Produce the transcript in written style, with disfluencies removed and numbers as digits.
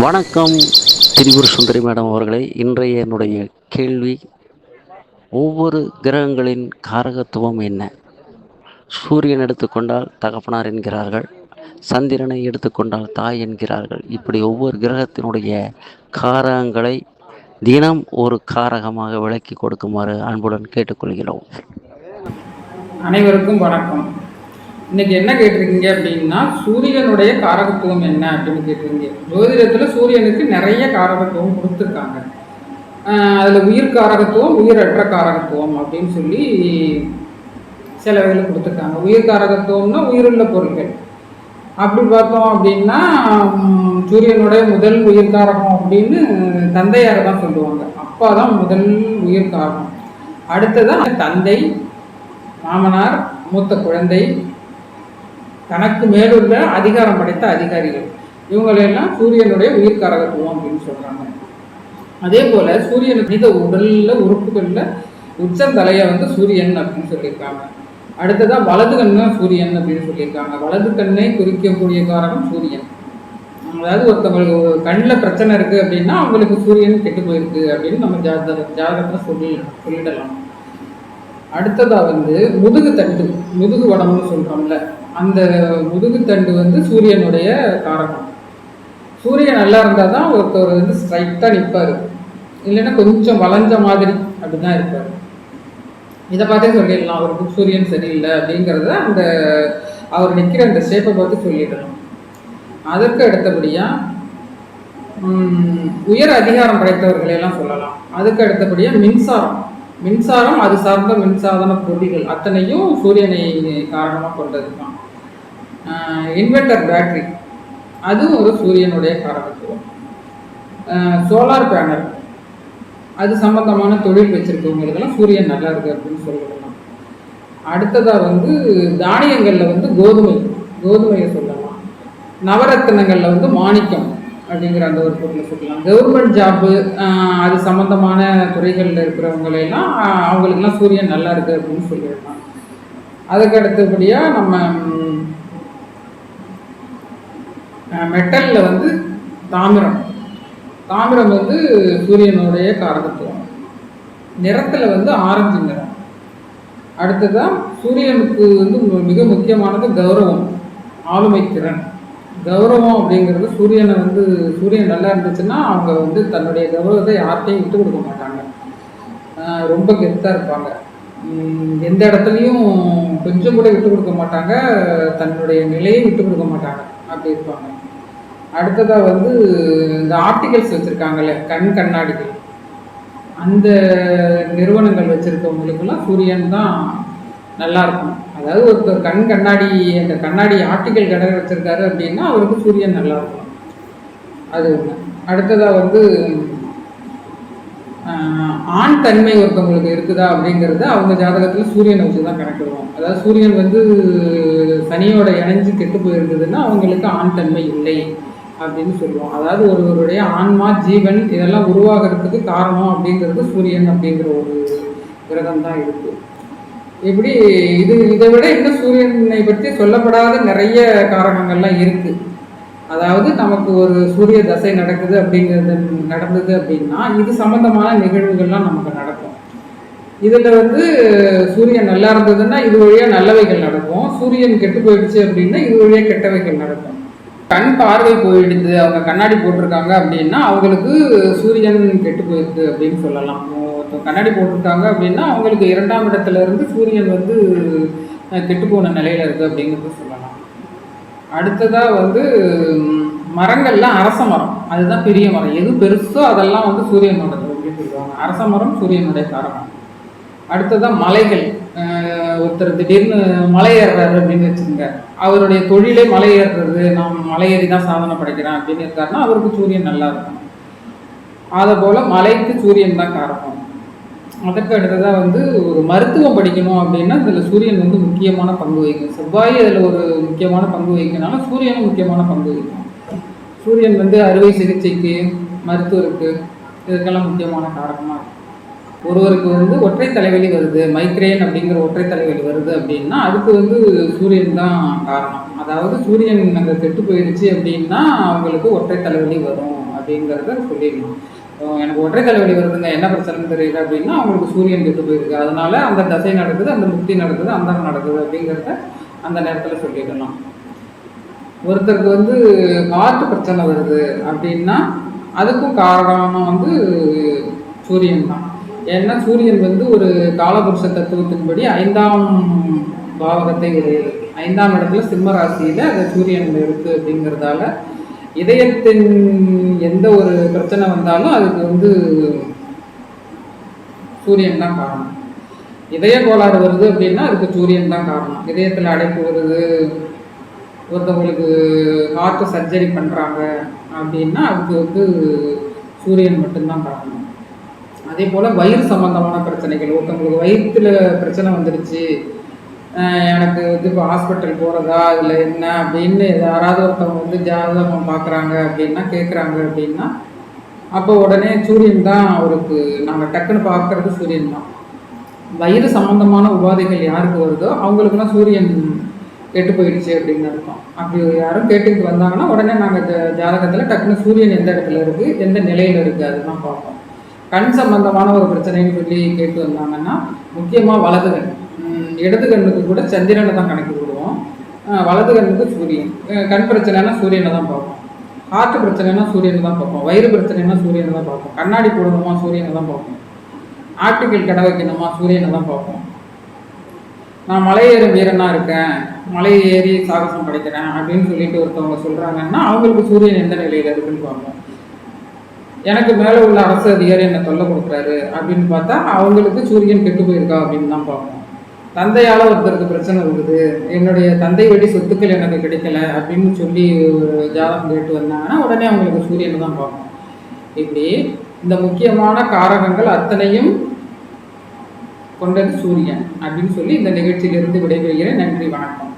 வணக்கம் திரிபுர சுந்தரி மேடம் அவர்களே. இன்றைய என்னுடைய கேள்வி, ஒவ்வொரு கிரகங்களின் காரகத்துவம் என்ன? சூரியன் எடுத்துக்கொண்டால் தகப்பனார் என்கிறார்கள், சந்திரனை எடுத்துக்கொண்டால் தாய் என்கிறார்கள். இப்படி ஒவ்வொரு கிரகத்தினுடைய காரகங்களை தினம் ஒரு காரகமாக விளக்கி கொடுக்குமாறு அன்புடன் கேட்டுக்கொள்கிறோம். அனைவருக்கும் வணக்கம். இன்னைக்கு என்ன கேட்டிருக்கீங்க அப்படின்னா, சூரியனுடைய காரகத்துவம் என்ன அப்படின்னு கேட்டிருக்கீங்க. ஜோதிடத்தில் சூரியனுக்கு நிறைய காரகத்துவம் கொடுத்துருக்காங்க. அதில் உயிர் காரகத்துவம், உயிரற்ற காரகத்துவம் அப்படின்னு சொல்லி சில வகையில் கொடுத்துருக்காங்க. உயிர் காரகத்துவம்னா உயிருள்ள பொருட்கள். அப்படி பார்த்தோம் அப்படின்னா சூரியனுடைய முதல் உயிர் காரகம் அப்படின்னு தந்தையாரை தான் சொல்லுவாங்க. அப்பா தான் முதல் உயிர் காரகம். அடுத்ததான் தந்தை, மாமனார், மூத்த குழந்தை, தனக்கு மேலுள்ள அதிகாரம் படைத்த அதிகாரிகள், இவங்களெல்லாம் சூரியனுடைய உயிர் காரகத்துவம் அப்படின்னு சொல்றாங்க. அதே போல சூரியன் மனித உடல்ல உறுப்புகள்ல உச்சந்தலையை வந்து சூரியன் அப்படின்னு சொல்லியிருக்காங்க. அடுத்ததா வலது கண்ணு சூரியன் அப்படின்னு சொல்லியிருக்காங்க. வலது கண்ணை குறிக்கக்கூடிய காரகம் சூரியன். அதாவது ஒருத்தவங்களுக்கு கண்ணில் பிரச்சனை இருக்கு அப்படின்னா அவங்களுக்கு சூரியன் கெட்டு போயிருக்கு அப்படின்னு நம்ம ஜாதகத்தை சொல்லிடலாம். அடுத்ததா வந்து முதுகு தண்டு, முதுகு வடம்னு சொல்றோம்ல, அந்த முதுகு தண்டு வந்து சூரியனுடைய காரகம். சூரியன் நல்லா இருந்தால் தான் ஒருத்தர் வந்து ஸ்ட்ரைட்டாக நிற்பார், இல்லைன்னா கொஞ்சம் வளைஞ்ச மாதிரி அப்படிதான் இருப்பார். இதை பார்த்தே சொல்லிடலாம் அவருக்கு சூரியன் சரியில்லை அப்படிங்கிறத அந்த அவர் நிற்கிற அந்த ஷேப்பை பார்த்து சொல்லிடலாம். அதற்கு அடுத்தபடியாக உயர் அதிகாரம் படைத்தவர்களையெல்லாம் சொல்லலாம். அதுக்கு அடுத்தபடியாக மின்சாரம், அது சார்ந்த மின்சாதன பொருட்கள் அத்தனையும் சூரியனை காரணமாக கொண்டது தான். இன்வெர்டர் பேட்டரி, அதுவும் ஒரு சூரியனுடைய காரகத்துவம். சோலார் பேனல், அது சம்பந்தமான தொழில் வச்சிருக்கவங்களுக்கெல்லாம் சூரியன் நல்லா இருக்கு அப்படின்னு சொல்லலாம். அடுத்ததாக வந்து தானியங்களில் வந்து கோதுமையை சொல்லலாம். நவரத்தினங்களில் வந்து மாணிக்கம் அப்படிங்கிற அந்த ஒரு பொருளை சொல்லலாம். கவர்மெண்ட் ஜாப்பு, அது சம்மந்தமான துறைகளில் இருக்கிறவங்களெல்லாம் அவங்களுக்கெல்லாம் சூரியன் நல்லா இருக்குது அப்படின்னு சொல்லிடலாம். அதுக்கு அடுத்தபடியாக நம்ம மெட்டலில் வந்து தாமிரம் வந்து சூரியனுடைய காரகத்துவம். நிறத்தில் வந்து ஆரஞ்சு நிறம். அடுத்ததான் சூரியனுக்கு வந்து மிக முக்கியமானது கௌரவம், ஆளுமை திறன். கௌரவம் அப்படிங்கிறது சூரியன் நல்லா இருந்துச்சுன்னா அவங்க வந்து தன்னுடைய கௌரவத்தை யார்கிட்டையும் விட்டு கொடுக்க மாட்டாங்க. ரொம்ப கெத்தாக இருப்பாங்க. எந்த இடத்துலையும் கொஞ்சம் கூட விட்டு கொடுக்க மாட்டாங்க, தன்னுடைய நிலையை விட்டு கொடுக்க மாட்டாங்க, அப்படி இருப்பாங்க. அடுத்ததாக வந்து இந்த ஆர்டிகல்ஸ் வச்சுருக்காங்கல்ல, கண்ணாடிகள், அந்த நிறுவனங்கள் வச்சுருக்கவங்களுக்கெல்லாம் சூரியன் தான் நல்லா இருக்கும். அதாவது ஒருத்தர் கண்ணாடி, அந்த கண்ணாடி ஆர்டிக்கல் கடை வச்சிருக்காரு அப்படின்னா அவருக்கு சூரியன் நல்லா இருக்கும். அது ஒன்று. அடுத்ததாக வந்து ஆண் தன்மை ஒருத்தவங்களுக்கு இருக்குதா அப்படிங்கிறத அவங்க ஜாதகத்தில் சூரியனை வச்சு தான் கணக்கிடுவோம். அதாவது சூரியன் வந்து சனியோட இணைஞ்சு கெட்டு போயிருந்ததுன்னா அவங்களுக்கு ஆண் தன்மை இல்லை அப்படின்னு சொல்லுவோம். அதாவது ஒருவருடைய ஆன்மா, ஜீவன் இதெல்லாம் உருவாகிறதுக்கு காரணம் அப்படிங்கிறது சூரியன் அப்படிங்கிற ஒரு கிரகம் தான் இருக்குது. இப்படி இதை விட இன்னும் சூரியனை பற்றி சொல்லப்படாத நிறைய காரணங்கள்லாம் இருக்கு. அதாவது நமக்கு ஒரு சூரிய தசை நடந்தது அப்படின்னா இது சம்பந்தமான நிகழ்வுகள்லாம் நமக்கு நடக்கும். இதுல வந்து சூரியன் நல்லா இருந்ததுன்னா இது வழியா நல்லவைகள் நடக்கும், சூரியன் கெட்டு போயிடுச்சு அப்படின்னா இது வழியா கெட்டவைகள் நடக்கும். கண் பார்வை போயிடுது, அவங்க கண்ணாடி போட்டிருக்காங்க அப்படின்னா அவங்களுக்கு சூரியன் கெட்டு போயிருக்கு அப்படின்னு சொல்லலாம். கண்ணாடி போட்டிருக்காங்க அப்படின்னா அவங்களுக்கு 2ஆம் இடத்துல இருந்து சூரியன் வந்து கெட்டு போன நிலையில இருக்கு அப்படிங்கிறது சொல்லலாம். அடுத்ததாக வந்து மரங்கள்லாம் அரச மரம், அதுதான் பெரிய மரம். எது பெருசோ அதெல்லாம் வந்து சூரியனோடது அப்படின்னு சொல்லுவாங்க. அரச மரம் சூரியனுடைய காரணம். அடுத்ததான் மலைகள், ஒருத்தர் திடீர்னு மலை ஏறுறாரு அப்படின்னு வச்சுக்கோங்க, அவருடைய தொழிலே மலை ஏறுறது, நான் மலை ஏறி தான் சாதனை படைக்கிறேன் அப்படின்னு இருக்காருன்னா அவருக்கு சூரியன் நல்லா இருக்கும். அதை போல மலைக்கு சூரியன் தான் காரணம். அதற்கு அடுத்ததாக வந்து ஒரு மருத்துவம் படிக்கணும் அப்படின்னா இதில் சூரியன் வந்து முக்கியமான பங்கு வகிக்கும். செவ்வாய் அதில் ஒரு முக்கியமான பங்கு வகிக்கனால சூரியனும் முக்கியமான பங்கு வகிக்கும். சூரியன் வந்து அறுவை சிகிச்சைக்கு, மருத்துவருக்கு, இதுக்கெல்லாம் முக்கியமான காரணமாக இருக்கும். ஒருவருக்கு வந்து ஒற்றை தலைவலி வருது, மைக்ரேன் அப்படிங்கிற ஒற்றை தலைவலி வருது அப்படின்னா அதுக்கு வந்து சூரியன் தான் காரணம். அதாவது சூரியன் அங்கே கெட்டு போயிடுச்சு அப்படின்னா அவங்களுக்கு ஒற்றை தலைவலி வரும் அப்படிங்கிறத சொல்லிடலாம். எனக்கு ஒற்றை தலைவலி வருதுங்க, என்ன பிரச்சனைன்னு தெரியல அப்படின்னா அவங்களுக்கு சூரியன் கெட்டு போயிருக்கு, அதனால அந்த தசை நடக்குது, அந்த முக்தி நடக்குது, அந்தரம் நடக்குது அப்படிங்கிறத அந்த நேரத்தில் சொல்லிடலாம். ஒருத்தருக்கு வந்து ஹார்ட் பிரச்சனை வருது அப்படின்னா அதுக்கும் காரணம் வந்து சூரியன் தான். ஏன்னா சூரியன் வந்து ஒரு காலபுருஷ தத்துவத்தின்படி 5ஆம் பாவகத்தை உடையது. 5ஆம் இடத்துல சிம்ம ராசியில் அது சூரியன் இருக்குது அப்படிங்கிறதால இதயத்தின் எந்த ஒரு பிரச்சனை வந்தாலும் அதுக்கு வந்து சூரியன் தான் காரணம். இதய கோளாறு வருது அப்படின்னா அதுக்கு சூரியன் தான் காரணம். இதயத்தில் அடைப்பு வருது, ஒருத்தவங்களுக்கு ஹார்ட் சர்ஜரி பண்ணுறாங்க அப்படின்னா அதுக்கு வந்து சூரியன் மட்டும்தான் காரணம். அதே போல் வயிறு சம்மந்தமான பிரச்சனைகள், ஒருத்தவங்களுக்கு வயிற்றில் பிரச்சனை வந்துடுச்சு, எனக்கு வந்து இப்போ ஹாஸ்பிட்டல் போகிறதா இல்லை என்ன அப்படின்னு யாராவது ஒருத்தவங்க வந்து ஜாதகம் பார்க்குறாங்க அப்படின்னா கேட்குறாங்க அப்படின்னா அப்போ உடனே சூரியன் தான் அவருக்கு நாங்கள் டக்குன்னு பார்க்குறது சூரியன் தான். வயிறு சம்மந்தமான உபாதைகள் யாருக்கு வருதோ அவங்களுக்குலாம் சூரியன் கெட்டு போயிடுச்சு அப்படின்னு அர்த்தம். அப்படி யாரும் கேட்டுக்கிட்டு வந்தாங்கன்னா உடனே நாங்கள் ஜாதகத்தில் டக்குன்னு சூரியன் எந்த இடத்துல இருக்குது, எந்த நிலையில் இருக்குது அதுதான் பார்ப்போம். கண் சம்பந்தமான ஒரு பிரச்சனைன்னு சொல்லி கேட்டு வந்தாங்கன்னா முக்கியமாக வலது கண், இடது கண்ணுக்கு கூட சந்திரனை தான் கணக்கு போடுவோம், வலது கண்ணுக்கு சூரியன். கண் பிரச்சனைனா சூரியனை தான் பார்ப்போம், ஹார்ட் பிரச்சனைனா சூரியனை தான் பார்ப்போம், வயிறு பிரச்சனைனா சூரியனை தான் பார்ப்போம், கண்ணாடி போடணுமா சூரியனை தான் பார்ப்போம், ஆர்டிக்கல் கடை வைக்கணுமா சூரியனை தான் பார்ப்போம். நான் மலை ஏறும் வீரனாக இருக்கேன், மலை ஏறி சாகசம் படைக்கிறேன் அப்படின்னு சொல்லிட்டு ஒருத்தவங்க சொல்கிறாங்கன்னா அவங்களுக்கு சூரியன் எந்த நிலையில் இருக்குன்னு பார்ப்போம். எனக்கு மேலே உள்ள அரசு அதிகாரி என்னை தொல்லை கொடுக்குறாரு அப்படின்னு பார்த்தா அவங்களுக்கு சூரியன் கெட்டு போயிருக்கா அப்படின்னு தான் பார்ப்போம். தந்தையால் ஒருத்தருக்கு பிரச்சனை இருக்குது, என்னுடைய தந்தை வழி சொத்துக்கள் எனக்கு கிடைக்கல அப்படின்னு சொல்லி ஜாதகம் கேட்டு வந்தாங்கன்னா உடனே அவங்களுக்கு சூரியனை தான் பார்ப்போம். இப்படி இந்த முக்கியமான காரகங்கள் அத்தனையும் கொண்டது சூரியன் அப்படின்னு சொல்லி இந்த நிகழ்ச்சியிலிருந்து விடைபெறுகிறேன். நன்றி, வணக்கம்.